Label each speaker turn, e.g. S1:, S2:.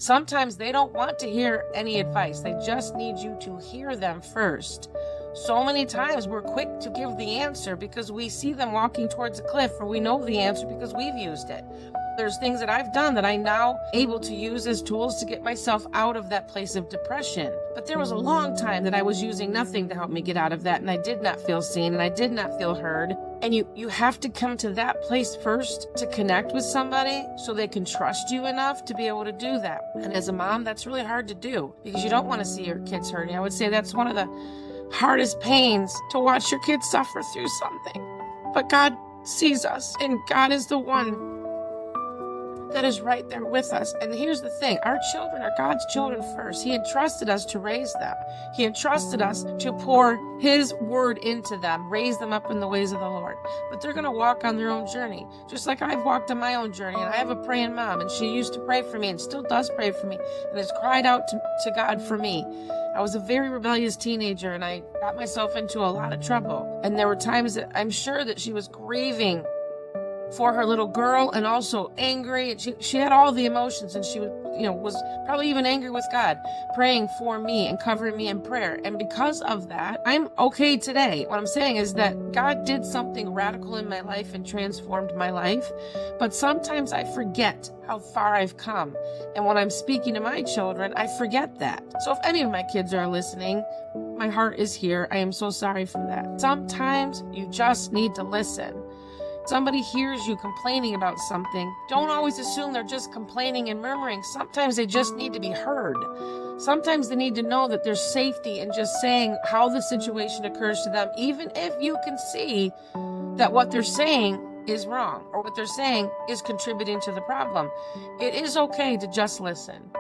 S1: Sometimes they don't want to hear any advice. They just need you to hear them first. So many times we're quick to give the answer because we see them walking towards a cliff, or we know the answer because we've used it. There's things that I've done that I'm now able to use as tools to get myself out of that place of depression. But there was a long time that I was using nothing to help me get out of that, and I did not feel seen, and I did not feel heard. And you have to come to that place first to connect with somebody so they can trust you enough to be able to do that. And as a mom, that's really hard to do because you don't want to see your kids hurting. I would say that's one of the hardest pains, to watch your kids suffer through something. But God sees us, and God is the one that is right there with us. And here's the thing, our children are God's children first. He entrusted us to raise them. He entrusted us to pour His word into them, raise them up in the ways of the Lord. But they're going to walk on their own journey, just like I've walked on my own journey. And I have a praying mom, and she used to pray for me and still does pray for me and has cried out to God for me. I was a very rebellious teenager, and I got myself into a lot of trouble. And there were times that I'm sure that she was grieving for her little girl and also angry. She had all the emotions, and she was probably even angry with God, praying for me and covering me in prayer. And because of that, I'm okay today. What I'm saying is that God did something radical in my life and transformed my life. But sometimes I forget how far I've come. And when I'm speaking to my children, I forget that. So if any of my kids are listening, my heart is here. I am so sorry for that. Sometimes you just need to listen. Somebody hears you complaining about something, don't always assume they're just complaining and murmuring. Sometimes they just need to be heard. Sometimes they need to know that there's safety in just saying how the situation occurs to them, even if you can see that what they're saying is wrong or what they're saying is contributing to the problem. It is okay to just listen.